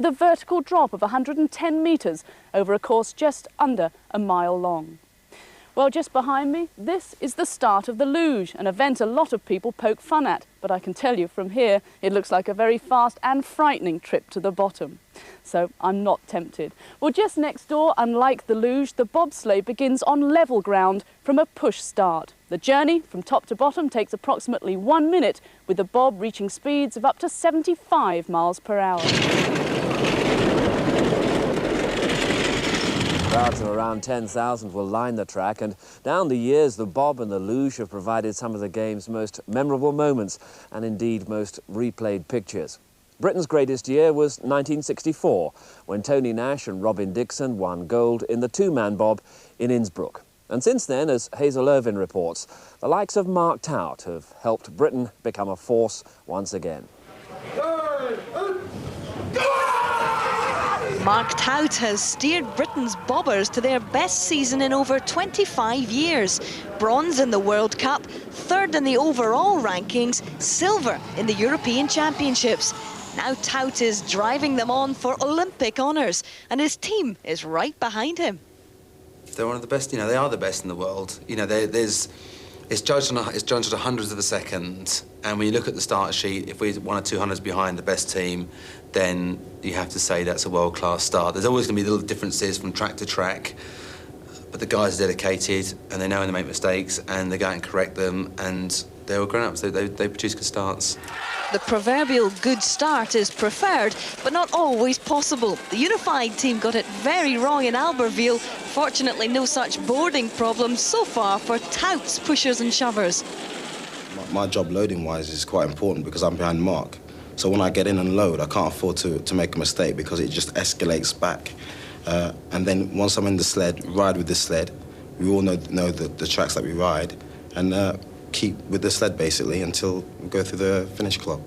with a vertical drop of 110 metres over a course just under a mile long. Well, just behind me, this is the start of the luge, an event a lot of people poke fun at. But I can tell you from here, it looks like a very fast and frightening trip to the bottom. So I'm not tempted. Well, just next door, unlike the luge, the bobsleigh begins on level ground from a push start. The journey from top to bottom takes approximately 1 minute, with the bob reaching speeds of up to 75 miles per hour. Crowds of around 10,000 will line the track, and down the years the bob and the luge have provided some of the game's most memorable moments and indeed most replayed pictures. Britain's greatest year was 1964, when Tony Nash and Robin Dixon won gold in the two-man bob in Innsbruck. And since then, as Hazel Irvine reports, the likes of Mark Tout have helped Britain become a force once again. Mark Tout has steered Britain's bobbers to their best season in over 25 years. Bronze in the World Cup, third in the overall rankings, silver in the European Championships. Now Tout is driving them on for Olympic honours, and his team is right behind him. They're one of the best, you know, they are the best in the world. You know, it's judged on hundreds of a second, and when you look at the starter sheet, if we're 1 or 2 hundreds behind the best team, then you have to say that's a world-class start. There's always going to be little differences from track to track, but the guys are dedicated, and they know when they make mistakes, and they go out and correct them, and they're all grown-ups. They produce good starts. The proverbial good start is preferred, but not always possible. The unified team got it very wrong in Albertville. Fortunately, no such boarding problems so far for Tout's pushers and shovers. My job loading-wise is quite important because I'm behind Mark. So when I get in and load, I can't afford to make a mistake because it just escalates back. And then once I'm in the sled, ride with the sled. We all know the tracks that we ride, and keep with the sled basically until we go through the finish club.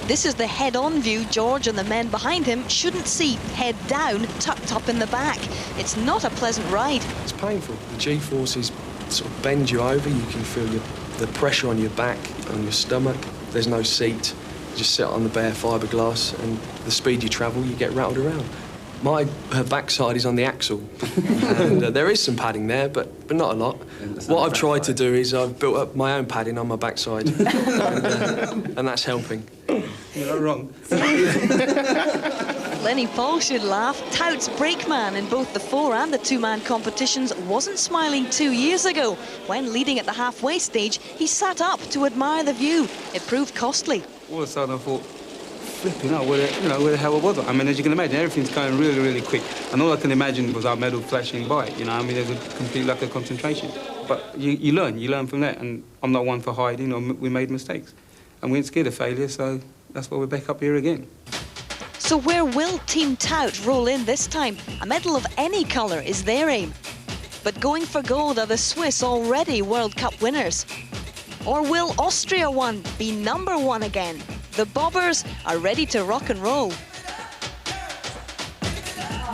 This is the head-on view George and the men behind him shouldn't see, head down, tucked up in the back. It's not a pleasant ride. It's painful. The G-forces sort of bend you over. You can feel the pressure on your back, on your stomach. There's no seat. You just sit on the bare fiberglass, and the speed you travel, you get rattled around. My backside is on the axle, and there is some padding there, but not a lot. What I've tried to do is I've built up my own padding on my backside, and that's helping. You're not wrong. Lenny Paul should laugh. Tout's brakeman in both the 4- and the 2-man competitions wasn't smiling 2 years ago. When leading at the halfway stage, he sat up to admire the view. It proved costly. All of a sudden I thought, flipping out, where the hell was I? I mean, as you can imagine, everything's going really, really quick. And all I can imagine was our medal flashing by, you know. I mean, there's a complete lack of concentration. But you learn from that, and I'm not one for hiding, or we made mistakes. And we ain't scared of failure, so that's why we're back up here again. So where will Team Tout roll in this time? A medal of any colour is their aim. But going for gold are the Swiss, already World Cup winners. Or will Austria be #1 again? The bobbers are ready to rock and roll.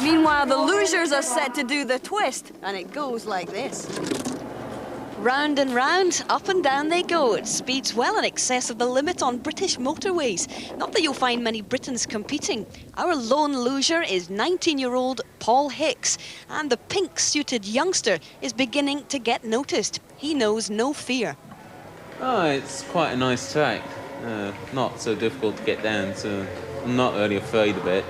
Meanwhile, the losers are set to do the twist, and it goes like this. Round and round, up and down they go at speeds well in excess of the limit on British motorways. Not that you'll find many Britons competing. Our lone loser is 19-year-old Paul Hicks, and the pink-suited youngster is beginning to get noticed. He knows no fear. Oh, it's quite a nice track. Not so difficult to get down, so I'm not really afraid of it.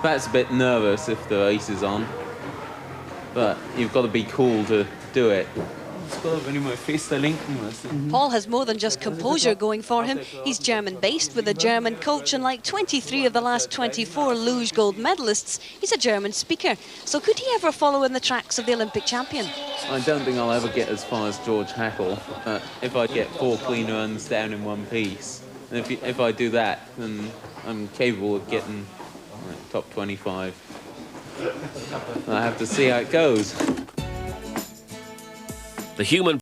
Perhaps a bit nervous if the race is on, but you've got to be cool to do it. Paul has more than just composure going for him. He's German-based with a German coach, and like 23 of the last 24 luge gold medalists, he's a German speaker. So could he ever follow in the tracks of the Olympic champion? I don't think I'll ever get as far as George Hackle, but if I get 4 clean runs down in one piece, and if I do that, then I'm capable of getting top 25. I have to see how it goes. The human